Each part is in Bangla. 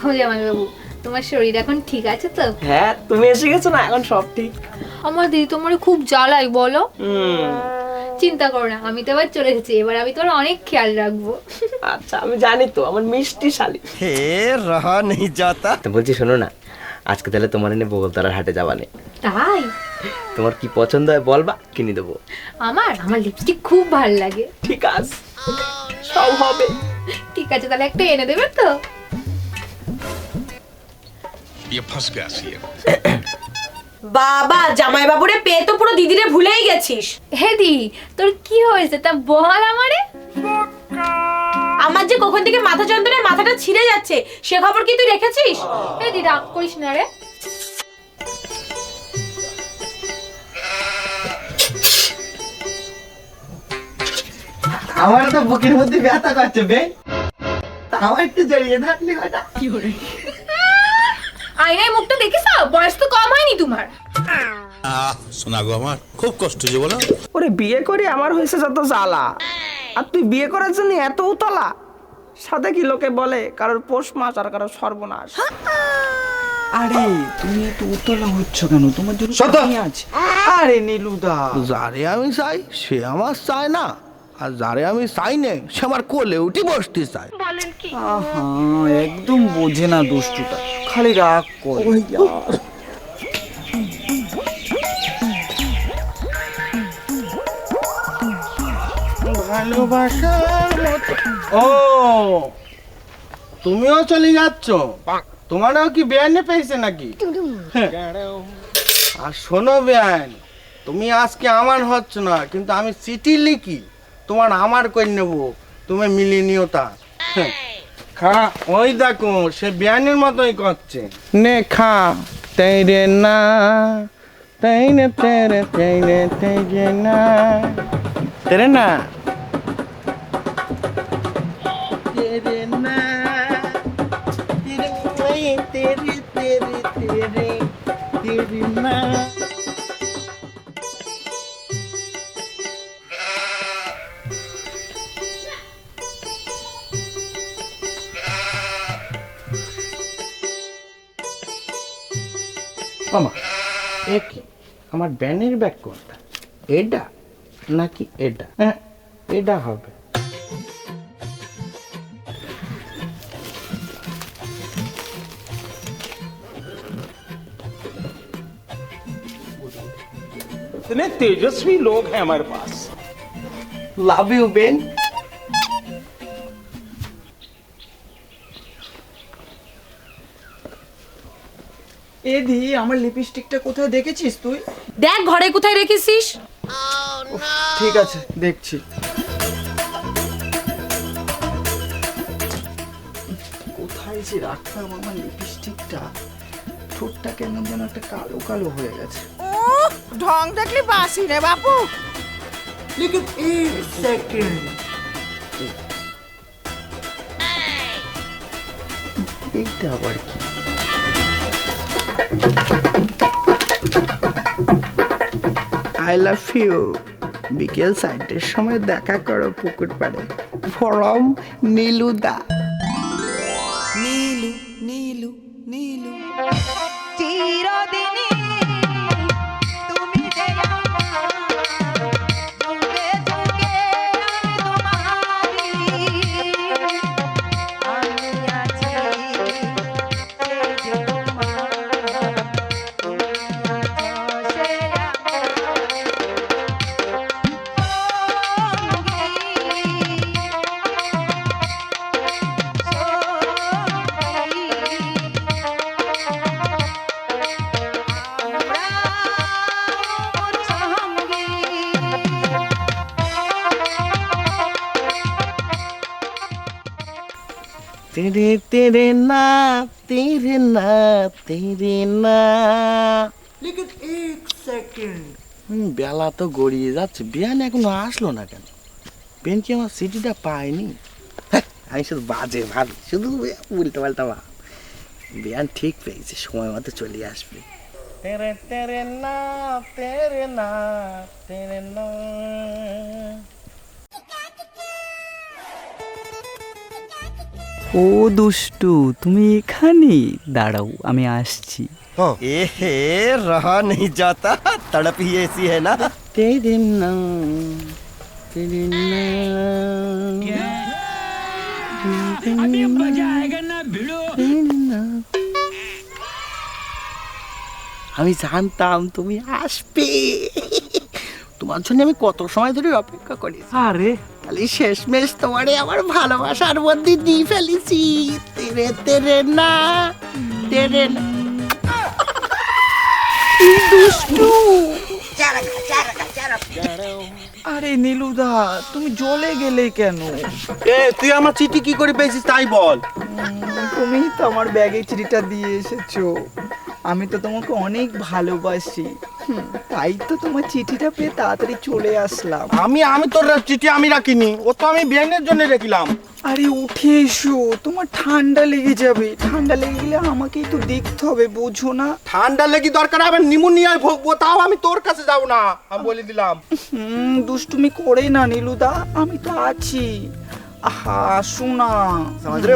ও জামাইবাবু, তোমার শরীর এখন ঠিক আছে তো? হ্যাঁ, তুমি এসে গেছো না, এখন সব ঠিক। আমার দিদি তোমার খুব জ্বালাই বলো। চিন্তা করো না, আমি তো এবার চলে এসেছি, এবার আমি তোমার অনেক খেয়াল রাখবো। আচ্ছা, আমি জানি তো, আমার মিষ্টি শালি। হে রহা নেই যাতা। তো বলছি, শোনো না, আজকে তাহলে তোমার এনে বগলতলার হাটে যাবানে। তাই? তোমার কি পছন্দ হয় বলবা, কিনে দেবো। আমার আমার লিপস্টিক খুব ভালো লাগে। ঠিক আছে, সব হবে। ঠিক আছে, তাহলে একটা এনে দেবে তো? ये फंस गया सी বাবা, জামাই বাবুরে পেয়ে তো পুরো দিদিরে ভুলেই গেছিস। হে দি, তোর কি হয়েছে তা বল আমারে। আমার যে কখন থেকে মাথা যন্ত্রণায় মাথাটা ছিঁড়ে যাচ্ছে, সে খবর কি তুই রেখেছিস? হে দি, রাগ করিস না রে। আমার তো বুকের মধ্যে ব্যথা করছে বে, আমার একটু জড়িয়ে থাকলে হয় না? আয়নায় মুখটা দেখিস, বয়স তো কম হয়নি তোমার। শোনা গো আমার খুব কষ্ট যে বলো। ওরে, বিয়ে করে আমার হয়েছে যত জ্বালা, আর তুই বিয়ে করার জন্য এত উতলা। সাথে কি লোকে বলে, কারোর পৌষ মাস আর কারোর সর্বনাশ। আরে তুমি এত উতলা হচ্ছ কেন? তোমার জন্য কি আছে? আরে নীলুদা, যারে আমি চাই সে আমার চায় না, আর যারে আমি চাই না সে আমার কোলে উঠে বসতে চায়। আহা, একদম বোঝে না দুষ্টুটা, খালি রাগ করে। ভালোবাসার মতো। ও, তুমিও চলে যাচ্ছ? তোমারও কি বেআইনে পেয়েছে নাকি? হ্যাঁ। আর শোনো বেআইন, তুমি আজকে আমার হচ্ছ না, কিন্তু আমি চিঠি লিখি তোমার আমার করে নেবো, তুমি মিলিয়ে নিও তা। হ্যাঁ। খা, ওই দেখো সে বেআইনের মতোই করছে। নে খা, তেরে না তেরে তেরে তেরে তেরে না তেরে না तेरे ना तेरे वही तेरे तेरे तेरे तेरे ना। মামা, এক আমার ব্যানের ব্যাগ কোনটা, এটা নাকি এটা? হ্যাঁ, এটা হবে। इतने तेजस्वी लोग हैं हमारे पास। Love you Ben. এদি, আমার লিপস্টিকটা কোথায় দেখেছিস তুই? দেখ ঘরে কোথায় রেখেছিস। ঠিক আছে, দেখছি। কোথায় যে রাখলাম আমার লিপস্টিকটা? ঠোঁটটা কেমন যেন একটা কালো কালো হয়ে গেছে। ঢং দেখলে বাসি রে বাপু। लेकिन एक सेकंड, এইটা আবার কি? I love you. বিকেল 4টার সময় দেখা করো পুকুর পাড়ে। ফরম নীলুদা। নীলু নীলু নীলু চিরদিনই তুমি যে আমার, যুগে যুগে আমি তোমারই। আমি আছি এই যে তোমার, তুমি আছো সে तेरे तेरे ना तेरे ना तेरे ना। लेकिन एक सेकंड, বেলা তো গড়িয়ে যাচ্ছে, বিয়ান এখনো আসলো না কেন? বেন কি আমার সিটিটা পায়নি? হ্যাঁ, আমি শুধু বাজে ভাবি, শুধু উল্টো পাল্টা ভাব। বিয়ান ঠিক পেয়েছে, সময় মতো চলে আসবে। তেরে তেরে না তেরে না তেরে না। ও দুষ্টু, তুমি এখানে দাঁড়াও, আমি আসছি। ए हे रहा नहीं जाता, तड़प ही ऐसी है ना। तेरे नाम तेरे नाम अभी मजा आएगा ना भिड़ो। আমি জানতাম তুমি আসবে, তোমার জন্য আমি কত সময় ধরে অপেক্ষা করি। আরে তাহলে শেষমেশ তোমারে আমার ভালোবাসার মধ্যে দিয়ে ফেলেছি। তেরে তেরে না তেরে না। দুষ্টু। আরে নীলুদা, তুমি জ্বলে গেলে কেন? এ তুই আমার চিঠি কি করে পেয়েছিস তাই বল। তুমি তো আমার ব্যাগে চিঠিটা দিয়ে এসেছো। আমি তো তোমাকে অনেক ভালোবাসি, তাই তো তোমার চিঠিটা পেয়ে তাড়াতাড়ি চলে আসলাম। আমি তোর চিঠি আমি রাখিনি, ও তো আমি বিয়ানের জন্য রেখলাম। আরে উঠে এসো, তোমার ঠান্ডা লেগে যাবে। ঠান্ডা লেগে গেলে আমাকেই তো দেখতে হবে, বোঝো না? ঠান্ডা লেগে দরকার আবার নিমোনিয়ায় ভুগবো, তাও আমি তোর কাছে যাব না, আমি বলে দিলাম। দুষ্টুমি করে না নীলুদা, আমি তো আছি। আহা শোনা, সমাজ রে।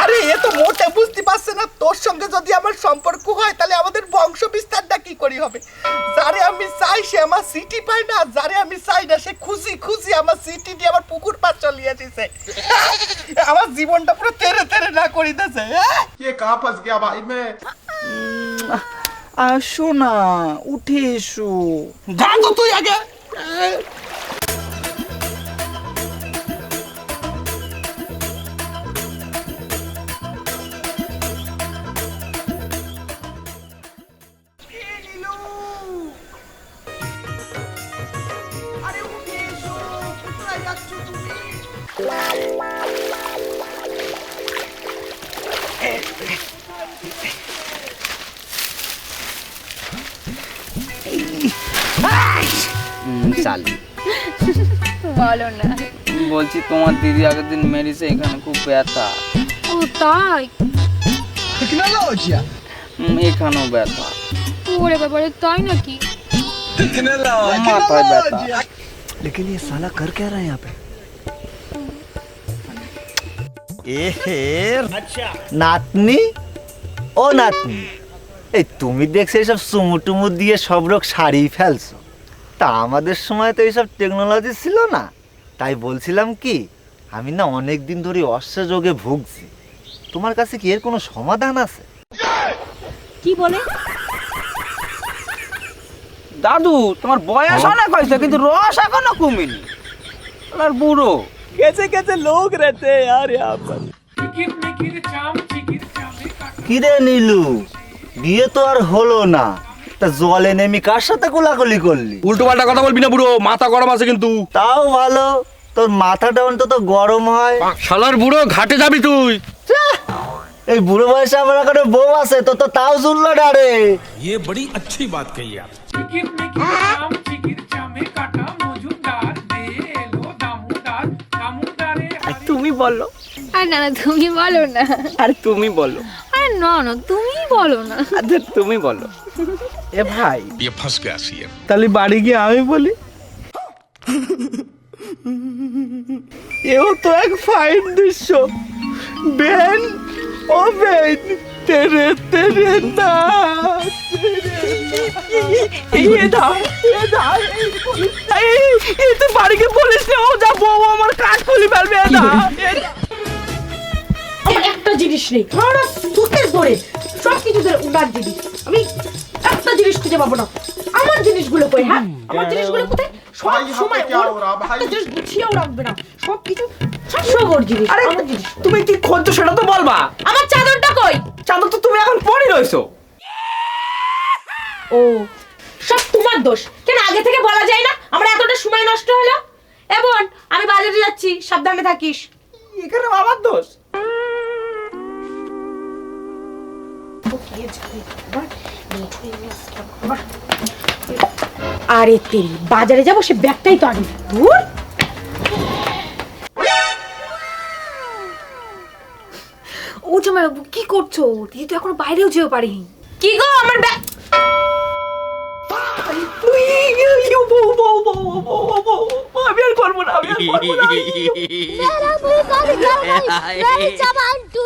আরে এ তো মোটে বুঝতে পারছে না, তোর সঙ্গে যদি আমার সম্পর্ক হয় তাহলে আমাদের বংশ বিস্তারটা কি করে হবে। যারে আমি চাই সে আমার সিটি পায় না, যারে আমি চাই না সে খুশি খুশি আমার সিটি দিয়ে আমার পুকুর পার চলিয়ে দিছে। আমার জীবনটা পুরো তেরে তেরে না করে দিয়েছে। ये कहां फंस गया भाई मैं। আসো না, উঠে এসো। যা তো তুই আগে। চালি বলো না। বলছি তোমার দিদি আগের দিন মেরেছে, এখানে খুব ব্যথা। ও তাই? এখানেও ব্যথা, ওরে বাবারে, তাই নাকি? মাথায় ব্যথা। लेकिन ये साला कर क्या रहा है यहाँ पे? ए हे নাতনি, ও নাতনি, এই তুমি দেখছো এইসব চুমুটুমু দিয়ে সব রোগ সারিয়ে ফেলছো। তা আমাদের সময় তো এইসব টেকনোলজি ছিল না, তাই বলছিলাম কি, আমি না অনেক দিন ধরে অশ্বযোগে ভুগছি। তোমার কাছে কি এর কোনো সমাধান আছে? কি বলে? দাদু, তোমার বয়স অনেক হয়েছে কিন্তু রস এখনো কমেনি। আর বুড়ো कैसे कैसे लोग रहते हैं यार यहाँ पर। কি রে নীলু, বিয়ে তো আর হলো না, তা জলে নেমে কার সাথে কোলাকুলি করলি? উল্টো পাল্টা কথা বলবি না বুড়ো, মাথা গরম আছে কিন্তু। তাও ভালো, তোর মাথাটা অন্তত গরম হয়। শালার বুড়ো, ঘাটে যাবি তুই? এই বুড়ো বয়সে আমার একটা বউ আছে, তো তো তাও জুল্লো ডারে। ये बड़ी अच्छी बात कही आप। তুমি বলো। আর না না, তুমি বলো না। আর তুমি বলো। আরে না না, তুমি বলো না। আচ্ছা তুমি বলো। এ ভাই, ये फंस गया सीएम। তাহলে বাড়ি গিয়ে আমি বলি। এও তো এক ফাইন দৃশ্য। বেন, ও বেন, তেরে তেরে না তুই বাড়িকে বলিস না, ও যা বউ আমার কাজ খুলে ফেলবে। আমার একটা জিনিস নেই, সারা সুখের ধরে সব কিছু উনার জিনিস। আমি একটা জিনিস খুঁজে পাবো না। আমার জিনিসগুলো কই? হ্যাঁ, আমার জিনিসগুলো কোথায়? সব সময় একটা জিনিস গুছিয়েও রাখবে না, সব কিছু সব ওর জিনিস। আরে আমার জিনিস তুমি কি খোঁজছো সেটা তো বলবা। আমার চাদরটা কই? চাদর তো তুমি এখন পরে রইছো। ও, সব তোমার দোষ। কেন আগে থেকে বলা যায় না? আমার এতটা সময় নষ্ট হলো। বোন, আমি বাজারে যাচ্ছি, সাবধানে থাকিস। এখানে আমার দোষ? আরে তেরি, বাজারে যাবো, সে ব্যাগটাই তো আনি। দূর। ও জামাইবাবু, কি করছো? দিদি তো এখনো বাইরেও যেও পারি। কি গো, আমার ব্যাগ? আমি আর করবো না, আমি আর করবো না। मेरा मुंह कर गया नहीं मैं चावान तू